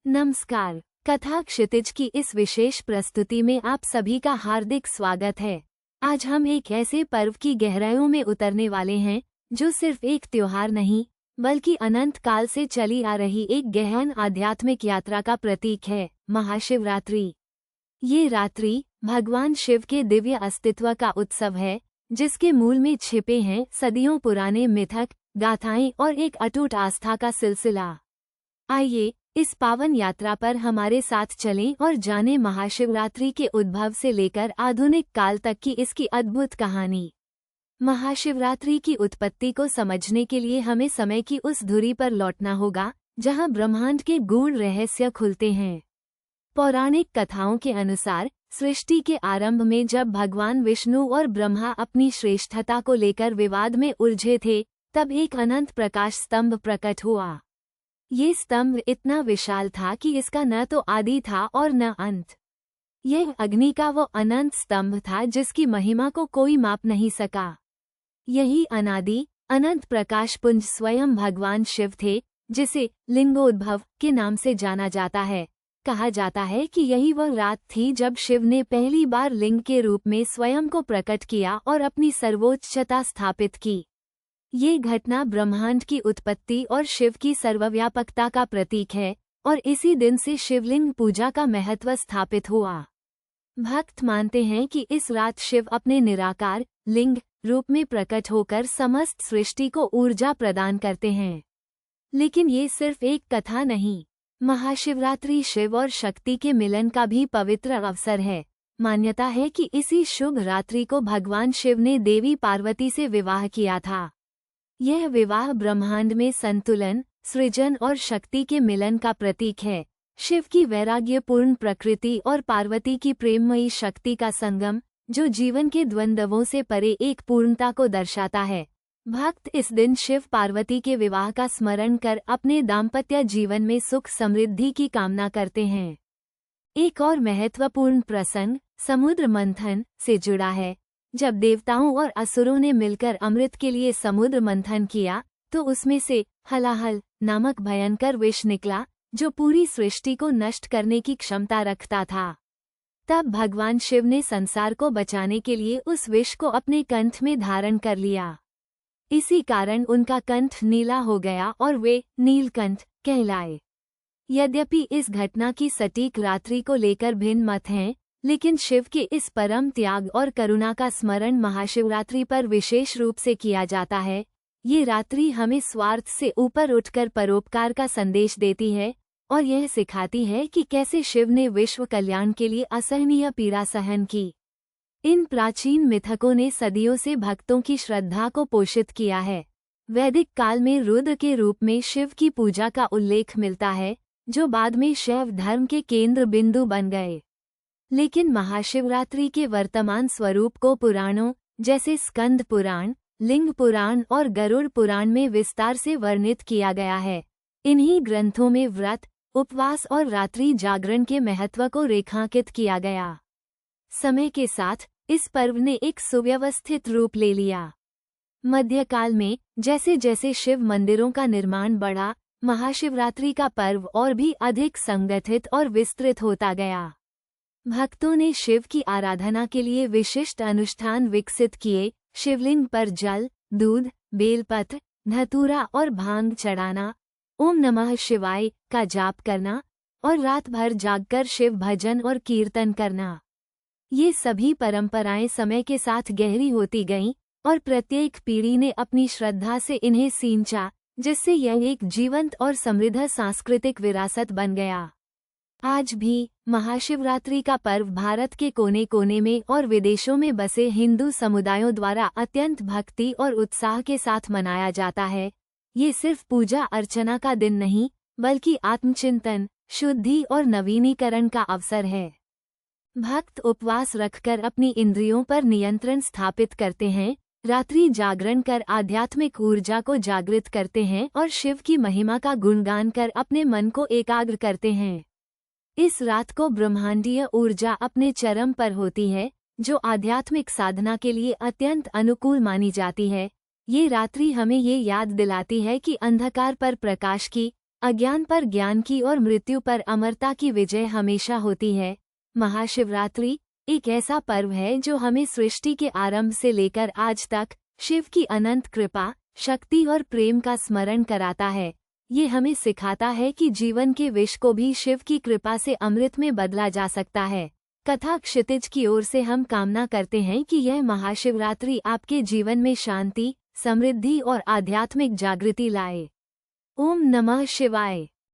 नमस्कार। कथा क्षितिज की इस विशेष प्रस्तुति में आप सभी का हार्दिक स्वागत है। आज हम एक ऐसे पर्व की गहराइयों में उतरने वाले हैं जो सिर्फ एक त्योहार नहीं बल्कि अनंत काल से चली आ रही एक गहन आध्यात्मिक यात्रा का प्रतीक है, महाशिवरात्रि। ये रात्रि भगवान शिव के दिव्य अस्तित्व का उत्सव है, जिसके मूल में छिपे हैं सदियों पुराने मिथक, गाथाएं और एक अटूट आस्था का सिलसिला। आइए इस पावन यात्रा पर हमारे साथ चलें और जानें महाशिवरात्रि के उद्भव से लेकर आधुनिक काल तक की इसकी अद्भुत कहानी। महाशिवरात्रि की उत्पत्ति को समझने के लिए हमें समय की उस धुरी पर लौटना होगा जहां ब्रह्मांड के गूढ़ रहस्य खुलते हैं। पौराणिक कथाओं के अनुसार सृष्टि के आरंभ में जब भगवान विष्णु और ब्रह्मा अपनी श्रेष्ठता को लेकर विवाद में उलझे थे, तब एक अनंत प्रकाश स्तंभ प्रकट हुआ। ये स्तंभ इतना विशाल था कि इसका न तो आदि था और न अंत। यह अग्नि का वो अनंत स्तंभ था जिसकी महिमा को कोई माप नहीं सका। यही अनादि अनंत प्रकाश पुंज स्वयं भगवान शिव थे, जिसे लिंगोद्भव के नाम से जाना जाता है। कहा जाता है कि यही वह रात थी जब शिव ने पहली बार लिंग के रूप में स्वयं को प्रकट किया और अपनी सर्वोच्चता स्थापित की। ये घटना ब्रह्मांड की उत्पत्ति और शिव की सर्वव्यापकता का प्रतीक है और इसी दिन से शिवलिंग पूजा का महत्व स्थापित हुआ। भक्त मानते हैं कि इस रात शिव अपने निराकार लिंग रूप में प्रकट होकर समस्त सृष्टि को ऊर्जा प्रदान करते हैं। लेकिन ये सिर्फ एक कथा नहीं, महाशिवरात्रि शिव और शक्ति के मिलन का भी पवित्र अवसर है। मान्यता है कि इसी शुभ रात्रि को भगवान शिव ने देवी पार्वती से विवाह किया था। यह विवाह ब्रह्मांड में संतुलन, सृजन और शक्ति के मिलन का प्रतीक है। शिव की वैराग्यपूर्ण प्रकृति और पार्वती की प्रेममयी शक्ति का संगम, जो जीवन के द्वंद्वों से परे एक पूर्णता को दर्शाता है। भक्त इस दिन शिव पार्वती के विवाह का स्मरण कर अपने दाम्पत्य जीवन में सुख समृद्धि की कामना करते हैं। एक और महत्वपूर्ण प्रसंग समुद्र मंथन से जुड़ा है। जब देवताओं और असुरों ने मिलकर अमृत के लिए समुद्र मंथन किया, तो उसमें से हलाहल नामक भयंकर विष निकला, जो पूरी सृष्टि को नष्ट करने की क्षमता रखता था। तब भगवान शिव ने संसार को बचाने के लिए उस विष को अपने कंठ में धारण कर लिया। इसी कारण उनका कंठ नीला हो गया और वे नीलकंठ कहलाए। यद्यपि इस घटना की सटीक रात्रि को लेकर भिन्न मत हैं, लेकिन शिव के इस परम त्याग और करुणा का स्मरण महाशिवरात्रि पर विशेष रूप से किया जाता है। ये रात्रि हमें स्वार्थ से ऊपर उठकर परोपकार का संदेश देती है और यह सिखाती है कि कैसे शिव ने विश्व कल्याण के लिए असहनीय पीड़ा सहन की। इन प्राचीन मिथकों ने सदियों से भक्तों की श्रद्धा को पोषित किया है। वैदिक काल में रुद्र के रूप में शिव की पूजा का उल्लेख मिलता है, जो बाद में शैव धर्म के केंद्र बिंदु बन गए। लेकिन महाशिवरात्रि के वर्तमान स्वरूप को पुराणों जैसे स्कंद पुराण, लिंग पुराण और गरुड़ पुराण में विस्तार से वर्णित किया गया है। इन्हीं ग्रंथों में व्रत, उपवास और रात्रि जागरण के महत्व को रेखांकित किया गया। समय के साथ इस पर्व ने एक सुव्यवस्थित रूप ले लिया। मध्यकाल में जैसे जैसे शिव मंदिरों का निर्माण बढ़ा, महाशिवरात्रि का पर्व और भी अधिक संगठित और विस्तृत होता गया। भक्तों ने शिव की आराधना के लिए विशिष्ट अनुष्ठान विकसित किए। शिवलिंग पर जल, दूध, बेलपत्र, धतूरा और भांग चढ़ाना, ओम नमः शिवाय का जाप करना और रात भर जागकर शिव भजन और कीर्तन करना। ये सभी परंपराएं समय के साथ गहरी होती गईं और प्रत्येक पीढ़ी ने अपनी श्रद्धा से इन्हें सींचा, जिससे यह एक जीवंत और समृद्ध सांस्कृतिक विरासत बन गया। आज भी महाशिवरात्रि का पर्व भारत के कोने कोने में और विदेशों में बसे हिंदू समुदायों द्वारा अत्यंत भक्ति और उत्साह के साथ मनाया जाता है। ये सिर्फ पूजा अर्चना का दिन नहीं, बल्कि आत्मचिंतन, शुद्धि और नवीनीकरण का अवसर है। भक्त उपवास रखकर अपनी इंद्रियों पर नियंत्रण स्थापित करते हैं, रात्रि जागरण कर आध्यात्मिक ऊर्जा को जागृत करते हैं और शिव की महिमा का गुणगान कर अपने मन को एकाग्र करते हैं। इस रात को ब्रह्मांडीय ऊर्जा अपने चरम पर होती है, जो आध्यात्मिक साधना के लिए अत्यंत अनुकूल मानी जाती है। ये रात्रि हमें ये याद दिलाती है कि अंधकार पर प्रकाश की, अज्ञान पर ज्ञान की और मृत्यु पर अमरता की विजय हमेशा होती है। महाशिवरात्रि एक ऐसा पर्व है जो हमें सृष्टि के आरंभ से लेकर आज तक शिव की अनंत कृपा, शक्ति और प्रेम का स्मरण कराता है। ये हमें सिखाता है कि जीवन के विष को भी शिव की कृपा से अमृत में बदला जा सकता है। कथा क्षितिज की ओर से हम कामना करते हैं कि यह महाशिवरात्रि आपके जीवन में शांति, समृद्धि और आध्यात्मिक जागृति लाए। ओम नमः शिवाय।